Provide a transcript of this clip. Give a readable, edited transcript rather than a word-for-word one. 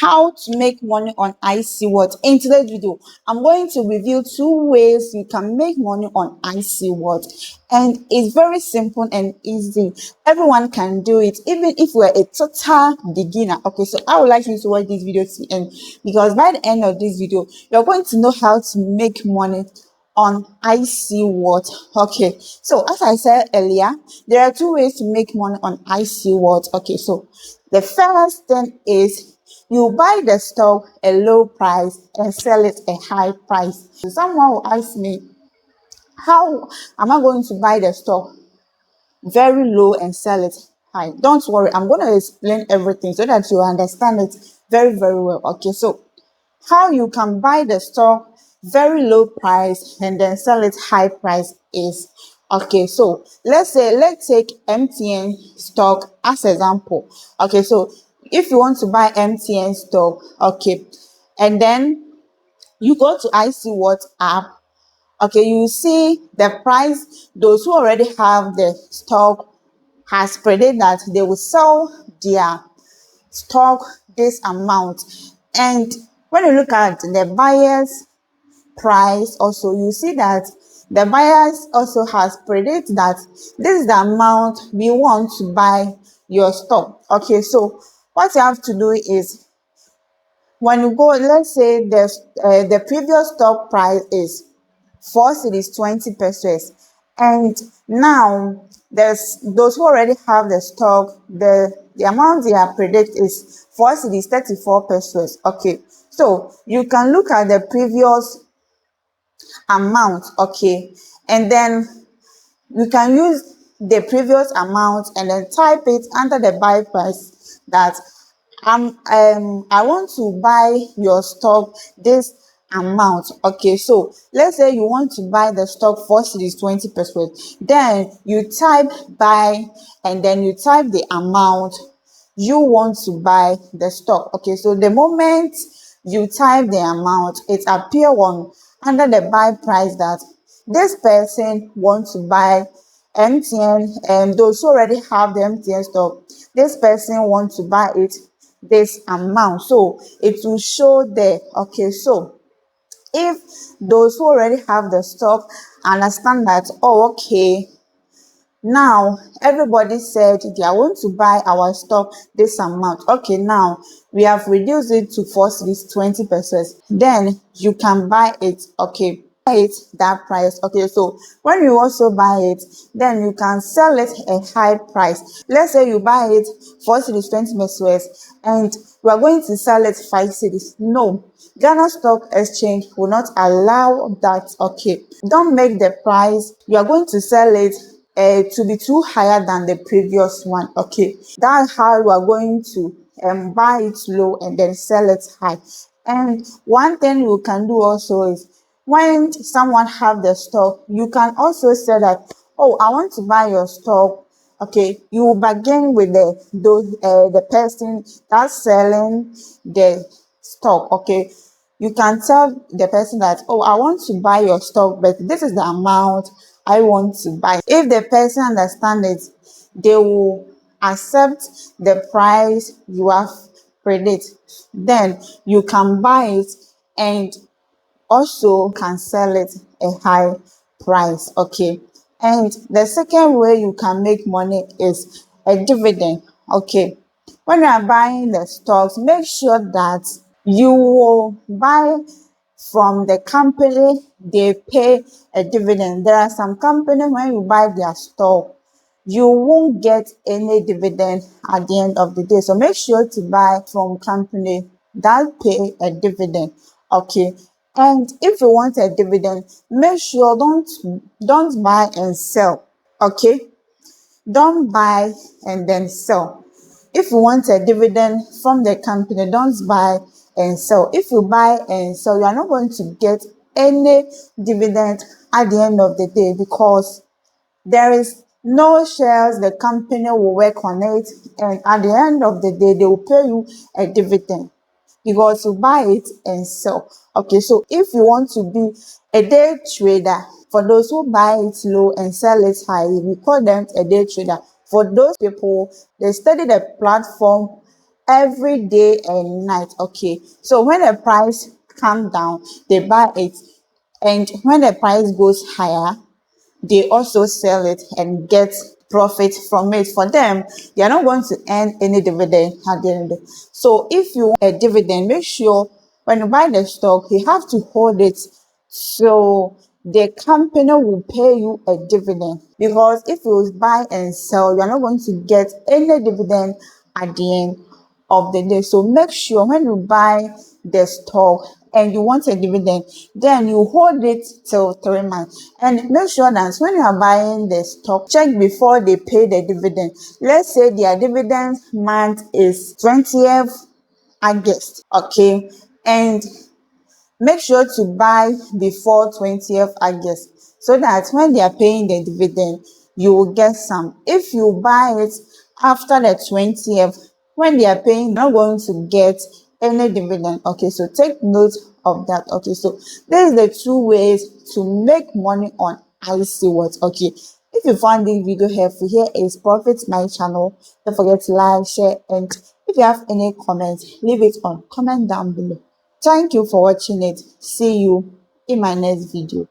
how to make money on IC what. In today's video, I'm going to reveal 2 ways you can make money on IC what, and it's very simple and easy. Everyone can do it, even if we're a total beginner. Okay, so I would like you to watch this video to the end, because by the end of this video, you're going to know how to make money on IC what. Okay, so as I said earlier, there are 2 ways to make money on IC what. Okay, so the first thing is you buy the stock a low price and sell it a high price. So someone will ask me, how am I going to buy the stock very low and sell it high? Don't worry, I'm going to explain everything so that you understand it very, very well. Okay, so how you can buy the stock very low price and then sell it high price is, okay, so let's take MTN stock as example. Okay, so if you want to buy MTN stock, okay, and then you go to IC what app, okay, you see the price. Those who already have the stock has predicted that they will sell their stock this amount. And when you look at the buyer's price also, you see that the buyers also has predicted that this is the amount we want to buy your stock. Okay, so what you have to do is, when you go, let's say the previous stock price is 4 cedis 20 pesos, and now there's those who already have the stock, the amount they are predict is 4 cedis 34 pesos. Okay, so you can look at the previous amount, okay, and then you can use the previous amount and then type it under the buy price that I want to buy your stock this amount. Okay, so let's say you want to buy the stock 4 cedis 20 pesos, then you type buy and then you type the amount you want to buy the stock. Okay, so the moment you type the amount, it appear on under the buy price that this person wants to buy MTN, and those who already have the MTN stock, this person wants to buy it this amount, so it will show there. Okay, so if those who already have the stock understand that, oh, okay, now everybody said they are going to buy our stock this amount, okay, now we have reduced it to 4 cedis 20 pesos, then you can buy it. Okay, buy it that price. Okay, so when you also buy it, then you can sell it a high price. Let's say you buy it 4 cedis 20 pesos and you are going to sell it 5 cedis. No, Ghana Stock Exchange will not allow that. Okay, don't make the price you are going to sell it to be too higher than the previous one. Okay, that's how you are going to buy it low and then sell it high. And one thing you can do also is, when someone have the stock, you can also say that, oh, I want to buy your stock. Okay, you bargain with the person that's selling the stock. Okay, you can tell the person that, oh, I want to buy your stock, but this is the amount I want to buy. If the person understands it, they will accept the price you have predict. Then you can buy it and also can sell it a high price. Okay, and the second way you can make money is a dividend. Okay, when you are buying the stocks, make sure that you will buy from the company they pay a dividend. There are some companies, when you buy their stock, you won't get any dividend at the end of the day, so make sure to buy from company that pay a dividend. Okay, and if you want a dividend, make sure don't buy and sell. Okay, don't buy and then sell. If you want a dividend from the company, don't buy and sell. If you buy and sell, you are not going to get any dividend at the end of the day, because there is no shares the company will work on it, and at the end of the day they will pay you a dividend because you buy it and sell. Okay, so if you want to be a day trader, for those who buy it low and sell it high, we call them a day trader. For those people, they study the platform every day and night. Okay, so when the price come down, they buy it, and when the price goes higher, they also sell it and get profit from it. For them, they are not going to earn any dividend at the end of the day. So if you want a dividend, make sure when you buy the stock, you have to hold it so the company will pay you a dividend. Because if you buy and sell, you're not going to get any dividend at the end of the day. So make sure when you buy the stock and you want a dividend, then you hold it till 3 months. And make sure that when you are buying the stock, check before they pay the dividend. Let's say their dividend month is 20th August, okay, and make sure to buy before 20th August so that when they are paying the dividend, you will get some. If you buy it after the 20th, when they are paying, you're not going to get any dividend. Okay, so take note of that. Okay, so this is the two ways to make money on IC what. Okay, if you found this video helpful, here is Profit My Channel. Don't forget to like, share, and if you have any comments, leave it on comment down below. Thank you for watching it. See you in my next video.